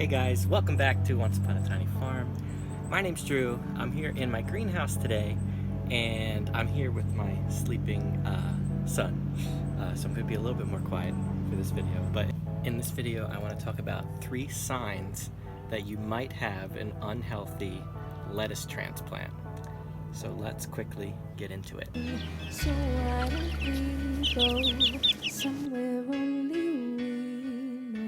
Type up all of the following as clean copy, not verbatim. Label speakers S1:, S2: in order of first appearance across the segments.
S1: Hey guys, welcome back to Once Upon a Tiny Farm. My name's Drew. I'm here in my greenhouse today, and I'm here with my sleeping son. So I'm going to be a little bit more quiet for this video. But in this video, I want to talk about 3 signs that you might have an unhealthy lettuce transplant. So let's quickly get into it.
S2: So why don't we go somewhere only we know?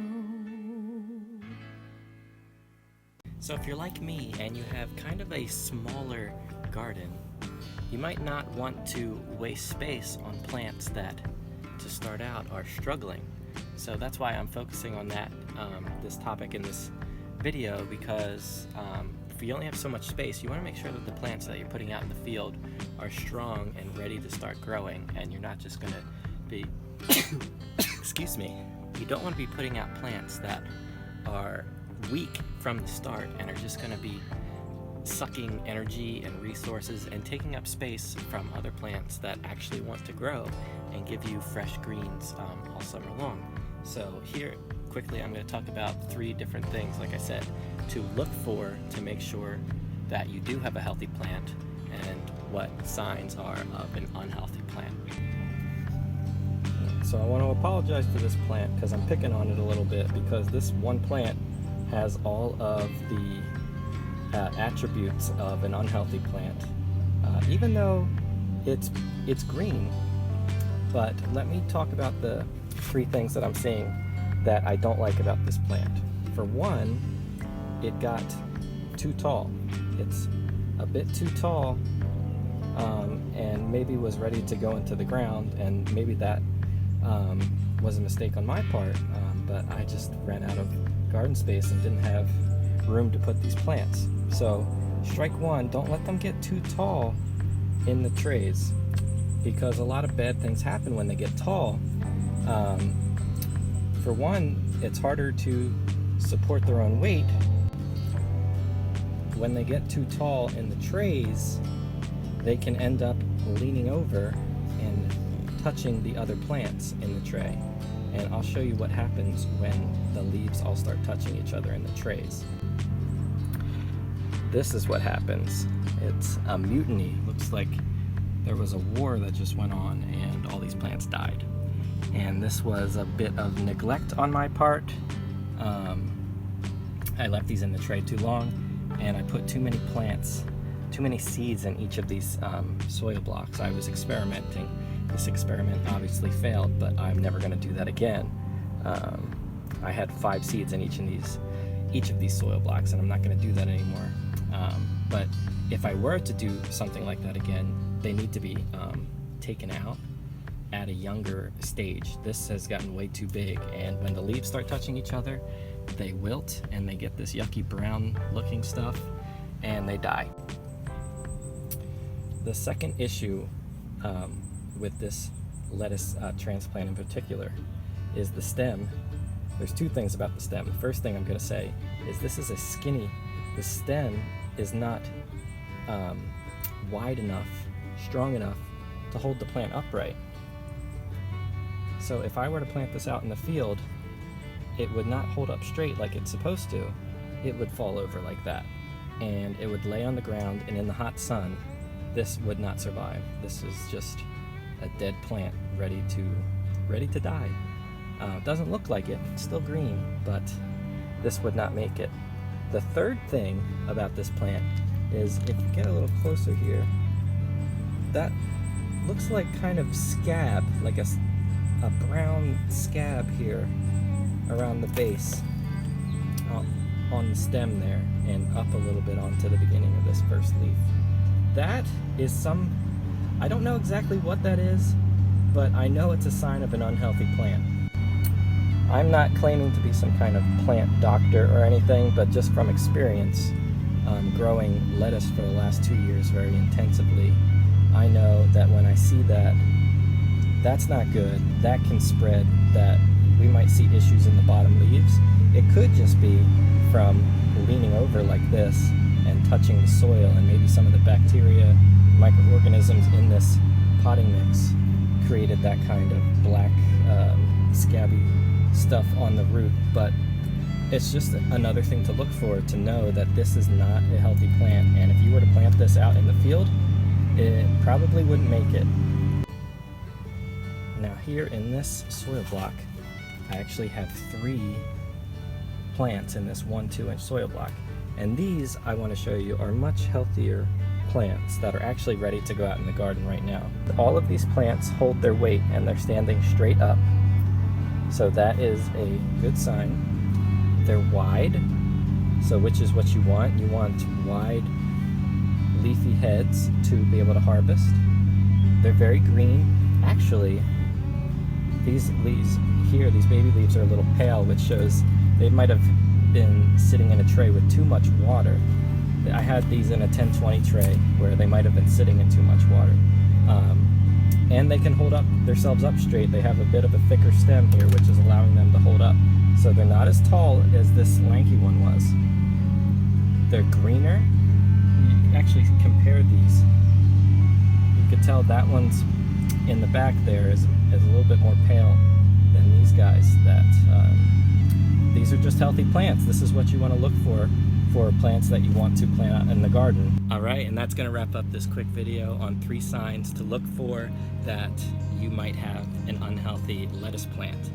S1: So if you're like me and you have kind of a smaller garden, you might not want to waste space on plants that, to start out, are struggling. So that's why I'm focusing on that, this topic in this video, because if you only have so much space, you want to make sure that the plants that you're putting out in the field are strong and ready to start growing, and you're not just going to be excuse me, you don't want to be putting out plants that are weak from the start and are just going to be sucking energy and resources and taking up space from other plants that actually want to grow and give you fresh greens all summer long. So here, quickly, I'm going to talk about 3 different things, like I said, to look for to make sure that you do have a healthy plant, and what signs are of an unhealthy plant. So I want to apologize to this plant because I'm picking on it a little bit, because this one plant has all of the attributes of an unhealthy plant, even though it's green. But let me talk about the 3 things that I'm seeing that I don't like about this plant. For one, it got too tall. It's a bit too tall, and maybe was ready to go into the ground, and maybe that was a mistake on my part, but I just ran out of garden space and didn't have room to put these plants. So strike 1, don't let them get too tall in the trays, because a lot of bad things happen when they get tall. For one, it's harder to support their own weight. When they get too tall in the trays, they can end up leaning over and touching the other plants in the tray. And I'll show you what happens when the leaves all start touching each other in the trays. This is what happens. It's a mutiny. Looks like there was a war that just went on and all these plants died. And this was a bit of neglect on my part. I left these in the tray too long, and I put too many plants, too many seeds in each of these soil blocks. I was experimenting. This experiment obviously failed, but I'm never going to do that again. I had 5 seeds in each of these soil blocks, and I'm not going to do that anymore. But if I were to do something like that again, they need to be taken out at a younger stage. This has gotten way too big, and when the leaves start touching each other, they wilt and they get this yucky brown looking stuff and they die. The second issue with this lettuce transplant in particular is the stem. There's 2 things about the stem. The first thing I'm going to say is this is the stem is not wide enough, strong enough to hold the plant upright. So if I were to plant this out in the field, it would not hold up straight like it's supposed to. It would fall over like that, and it would lay on the ground, and in the hot sun, this would not survive. This is just a dead plant ready to die. It doesn't look like it, it's still green, but this would not make it. The third thing about this plant is, if you get a little closer here, that looks like kind of scab, like a brown scab here around the base, on the stem there, and up a little bit onto the beginning of this first leaf. That is I don't know exactly what that is, but I know it's a sign of an unhealthy plant. I'm not claiming to be some kind of plant doctor or anything, but just from experience, growing lettuce for the last 2 years very intensively, I know that when I see that, that's not good. That can spread, that we might see issues in the bottom leaves. It could just be from leaning over like this and touching the soil, and maybe some of the bacteria, microorganisms in this potting mix created that kind of black, scabby stuff on the root. But it's just another thing to look for to know that this is not a healthy plant. And if you were to plant this out in the field, it probably wouldn't make it. Now here in this soil block, I actually have 3 plants in this 1-2 inch soil block. And these, I want to show you, are much healthier plants that are actually ready to go out in the garden right now. All of these plants hold their weight and they're standing straight up. So that is a good sign. They're wide, so which is what you want. You want wide leafy heads to be able to harvest. They're very green. Actually, these leaves here, these baby leaves are a little pale, which shows they might have been sitting in a tray with too much water. I had these in a 10-20 tray where they might have been sitting in too much water. And they can hold up themselves up straight. They have a bit of a thicker stem here, which is allowing them to hold up. So they're not as tall as this lanky one was. They're greener. You can actually compare these. You could tell that one's in the back there is a little bit more pale than these guys. These are just healthy plants. This is what you want to look for plants that you want to plant out in the garden. All right, and that's going to wrap up this quick video on 3 signs to look for that you might have an unhealthy lettuce plant.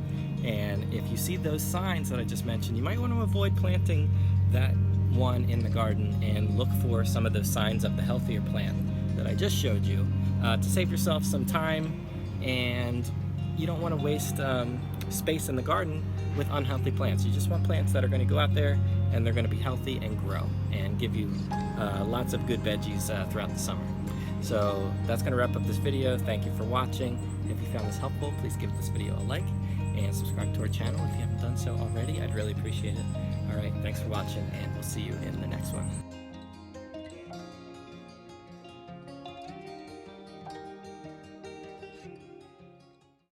S1: And if you see those signs that I just mentioned, you might want to avoid planting that one in the garden and look for some of those signs of the healthier plant that I just showed you to save yourself some time, and you don't want to waste space in the garden with unhealthy plants. You just want plants that are going to go out there and they're going to be healthy and grow and give you lots of good veggies throughout the summer. So that's going to wrap up this video. Thank you for watching. If you found this helpful, please give this video a like and subscribe to our channel if you haven't done so already. I'd really appreciate it. All right, thanks for watching, and we'll see you in the next one.